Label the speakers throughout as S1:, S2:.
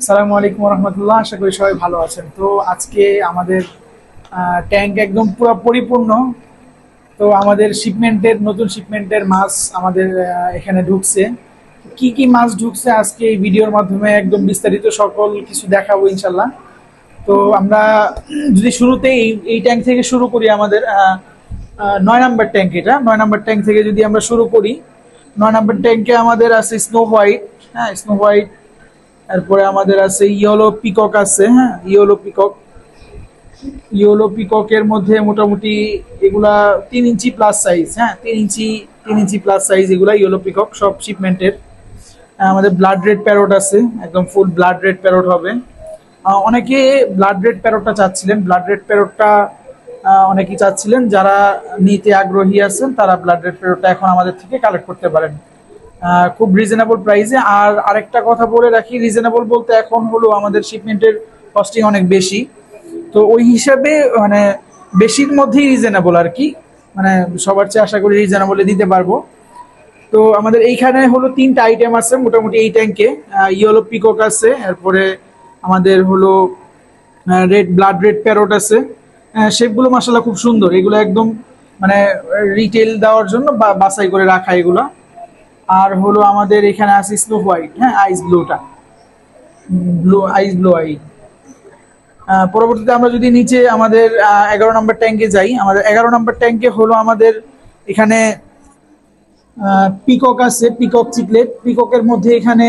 S1: আসসালামু আলাইকুম রহমতুল্লাহ। আশা করি সবাই ভালো আছেন। তো আজকে আমাদের ট্যাঙ্ক একদম পুরো পরিপূর্ণ। তো আমাদের নতুন শিপমেন্টের মাছ আমাদের এখানে ঢুকছে। কি কি মাছ ঢুকছে আজকে এই ভিডিওর মাধ্যমে একদম বিস্তারিত সকল কিছু দেখাবো ইনশাল্লাহ। তো আমরা যদি শুরুতেই এই ট্যাঙ্ক থেকে শুরু করি, আমাদের 9 নম্বর ট্যাঙ্ক, এটা 9 নম্বর ট্যাঙ্ক থেকে যদি আমরা শুরু করি, 9 নম্বর ট্যাঙ্কে আমাদের আছে স্নো হোয়াইট। হ্যাঁ, স্নো হোয়াইট। তারপরে আমাদের আছে ইয়েলো পিকক আছে। হ্যাঁ, ইয়েলো পিককের মধ্যে মোটামুটি এগুলা 3 ইঞ্চি প্লাস সাইজ। হ্যাঁ, 3 ইঞ্চি প্লাস সাইজ এগুলা ইয়েলো পিকক, সব শিপমেন্টের। আমাদের ব্লাড রেড প্যারট আছে, একদম ফুল ব্লাড রেড প্যারট হবে। অনেকে ব্লাড রেড প্যারটটা চাচ্ছিলেন, ব্লাড রেড প্যারটটা অনেকেই চাচ্ছিলেন। যারা নিতে আগ্রহী আছেন তারা ব্লাড রেড প্যারটটা এখন আমাদের থেকে কালেক্ট করতে পারেন খুব রিজনেবল প্রাইসে। আর আরেকটা কথা বলে রাখি, রিজনেবল বলতে এখন হলো আমাদের শিপমেন্টের কস্টিং অনেক বেশি। তো ওই হিসাবে মানে বেশির মধ্যেই রিজনেবল আর কি, মানে সবার চেয়ে আশা করি রিজনেবলে দিতে পারবো। তো আমাদের এইখানে হলো 3টা আইটেম আছে মোটামুটি এই ট্যাঙ্কে। ইয়েলো পিকক আছে, এরপরে আমাদের হলো ব্লাড রেড প্যারট আছে। শেপগুলো মাশাআল্লাহ খুব সুন্দর, এগুলো একদম মানে রিটেল দেওয়ার জন্য বাছাই করে রাখা এগুলা। আর হলো আমাদের এখানে আছে স্নো হোয়াইট। হ্যাঁ, আইস ব্লুটা, আইস ব্লু আই। পরবর্তীতে আমরা যদি নিচে আমাদের 11 নম্বর ট্যাঙ্কে যাই, আমাদের 11 নম্বর ট্যাঙ্কে হলো আমাদের এখানে পিকক আছে, পিকক চিকলেট। পিককের মধ্যে এখানে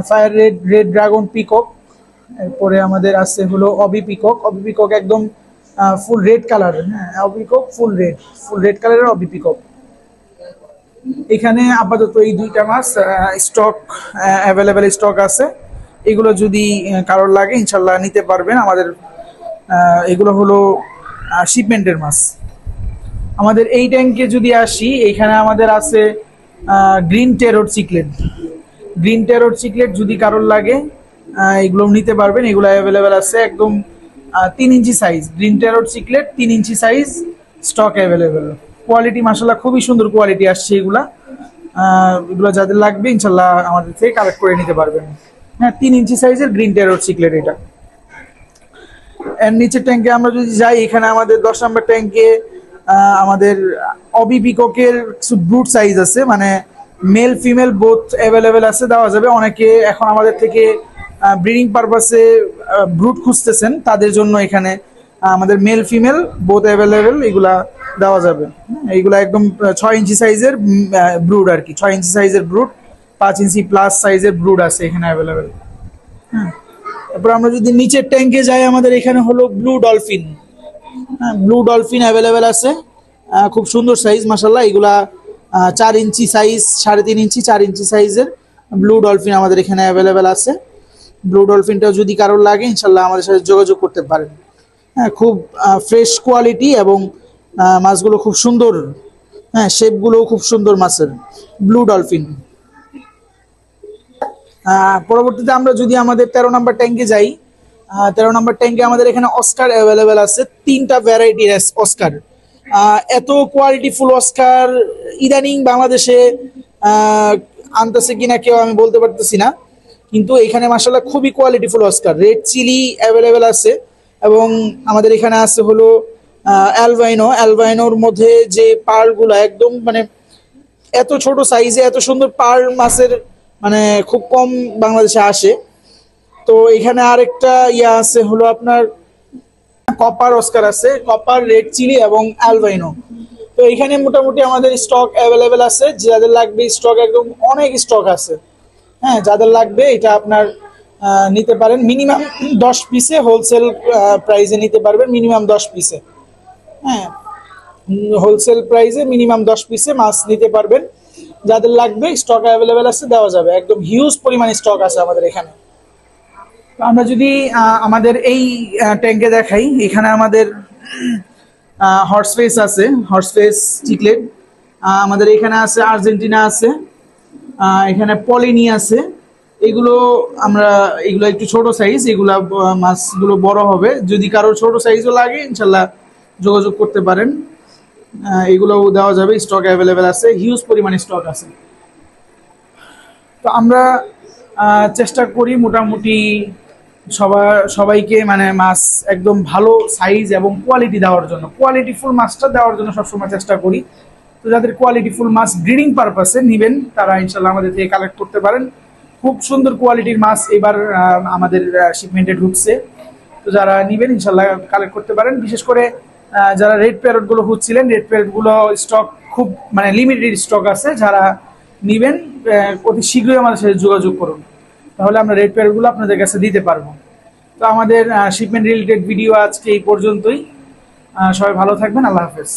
S1: ফায়ার রেড ড্রাগন পিকক। এরপরে আমাদের আছে হলো অবি পিকক। অবি পিকক একদম ফুল রেড কালার। হ্যাঁ, অবি পিকক ফুল রেড কালারের অবি পিকক। এখানে আপাতত এই 2টা মাছ স্টক অ্যাভেলেবেল স্টক আছে। এগুলো যদি কারোর লাগে ইনশাল্লাহ নিতে পারবেন আমাদের। এগুলো হলো শিপমেন্টের মাছ। আমাদের এই ট্যাঙ্কে যদি আসি, এখানে আমাদের আছে গ্রিন টেরোট চিকলেট। গ্রিন টেরোট চিকলেট যদি কারোর লাগে এগুলো নিতে পারবেন, এগুলো অ্যাভেলেবেল আছে একদম 3 ইঞ্চি সাইজ। গ্রিন টেরোট chiclet 3 inch size stock available. Quality মাশাআল্লাহ খুবই সুন্দর কোয়ালিটি আসছে এগুলা। এগুলো যাদের লাগবে ইনশাল্লাহ আমাদের থেকে কালেক্ট করে নিতে পারবেন। হ্যাঁ, 3 ইঞ্চি সাইজের গ্রিন টেরোট চিকলেট এটা। এর নিচের ট্যাঙ্কে আমরা যদি যাই, এখানে আমাদের 10 নম্বর ট্যাঙ্কে আমাদের অবি পিককের কিছু ব্রুড সাইজ আছে, মানে মেল ফিমেল বোথ অ্যাভেলেবেল আছে, দেওয়া যাবে। অনেকে এখন আমাদের থেকে ব্রিডিং পারপাসে ব্রুড খুঁজতেছেন, তাদের জন্য এখানে আমাদের মেল ফিমেল বোথ অ্যাভেলেবেল এগুলা দেওয়া যাবে। এইগুলা একদম 6 ইঞ্চি সাইজের ব্রুড আর কি, 6 ইঞ্চি সাইজের ব্রুড, 5 ইঞ্চি প্লাস সাইজের ব্রুড আছে এখানে অ্যাভেলেবেল। হ্যাঁ, তারপর আমরা যদি নিচের ট্যাঙ্কে যাই, আমাদের এখানে হলো ব্লু ডলফিন। হ্যাঁ, ব্লু ডলফিন অ্যাভেলেবেল আছে, খুব সুন্দর সাইজ মাশাআল্লাহ। এগুলা 4 ইঞ্চি সাইজ, 3.5 ইঞ্চি 4 ইঞ্চি সাইজের ব্লু ডলফিন আমাদের এখানে অ্যাভেলেবেল আছে। ব্লু ডলফিনটা যদি কারোর লাগে ইনশাল্লাহ আমাদের সাথে যোগাযোগ করতে পারেন। হ্যাঁ, খুব ফ্রেশ কোয়ালিটি এবং মাছগুলো খুব সুন্দর। হ্যাঁ, শেপগুলোও খুব সুন্দর মাছের, ব্লু ডলফিন। পরবর্তীতে আমরা যদি আমাদের 13 নম্বর ট্যাঙ্কে যাই, 13 নম্বর ট্যাঙ্কে আমাদের এখানে অস্কার অ্যাভেলেবেল আছে, 3টা ভ্যারাইটির অস্কার। এত কোয়ালিটি ফুল অস্কার ইদানিং বাংলাদেশে আনতেছে কিনা কেউ আমি বলতে পারতেছি না, কিন্তু এখানে মাশাআল্লাহ খুবই quality full Oscar. Red chilli available আছে, এবং আমাদের এখানে আছে হলো অ্যালবাইনোর মধ্যে যে পার্লগুলো একদম মানে এত ছোট সাইজে এত সুন্দর পার্ল মাছের মানে খুব কম বাংলাদেশে আসে। তো এখানে আরেকটা আছে হলো আপনার কপার অস্কার আছে, কপার, রেড চিলি এবং অ্যালবাইনো। তো এখানে মোটামুটি আমাদের স্টক অ্যাভেলেবেল আছে, যাদের লাগবে স্টক একদম অনেক স্টক আছে। হ্যাঁ, যাদের লাগবে এটা আপনার নিতে পারেন। মিনিমাম 10 পিসে হোলসেল প্রাইসে নিতে পারবেন, মিনিমাম 10 পিসে। হ্যাঁ, হোলসেল প্রাইসে মিনিমাম 10 পিসে মাছ নিতে পারবেন। যাদের লাগবে স্টক অ্যাভেলেবেল আছে, দেওয়া যাবে। একদম হিউজ পরিমাণে স্টক আছে আমাদের এখানে। আমরা যদি আমাদের এই ট্যাঙ্কে দেখাই, এখানে আমাদের হর্সফেস আছে, হর্সফেস চিকলেট। আমাদের এখানে আছে আর্জেন্টিনা আছে, এখানে পলিনি আছে। এগুলো একটু ছোট সাইজ, এগুলা মাছগুলো বড় হবে। যদি কারোর ছোট সাইজও লাগে ইনশাল্লাহ যোগাযোগ করতে পারেন, এগুলো দেওয়া যাবে। স্টক অ্যাভেলেবেল আছে, হিউজ পরিমাণে স্টক আছে। তো আমরা চেষ্টা করি মোটামুটি সবাইকে মানে মাছ একদম ভালো সাইজ এবং কোয়ালিটি দেওয়ার জন্য, কোয়ালিটিফুল মাছটা দেওয়ার জন্য সবসময় চেষ্টা করি। তো যাদের কোয়ালিটিফুল মাছ ব্রিডিং পারপাসে নেবেন তারা ইনশাল্লাহ আমাদের থেকে কালেক্ট করতে পারেন। খুব সুন্দর কোয়ালিটির মাছ এবার আমাদের শিপমেন্টে ঢুকছে। তো যারা নেবেন ইনশাল্লাহ কালেক্ট করতে পারেন। বিশেষ করে যারা রেড প্যারটগুলো খুঁজছিলেন, রেড প্যারটগুলো স্টক খুব মানে লিমিটেড স্টক আছে। যারা নেবেন অতি শীঘ্রই আমাদের সাথে যোগাযোগ করুন, তাহলে আমরা রেড প্যারটগুলো আপনাদের কাছে দিতে পারবো। তো আমাদের শিপমেন্ট রিলেটেড ভিডিও আজকে এই পর্যন্তই। সবাই ভালো থাকবেন, আল্লাহ হাফেজ।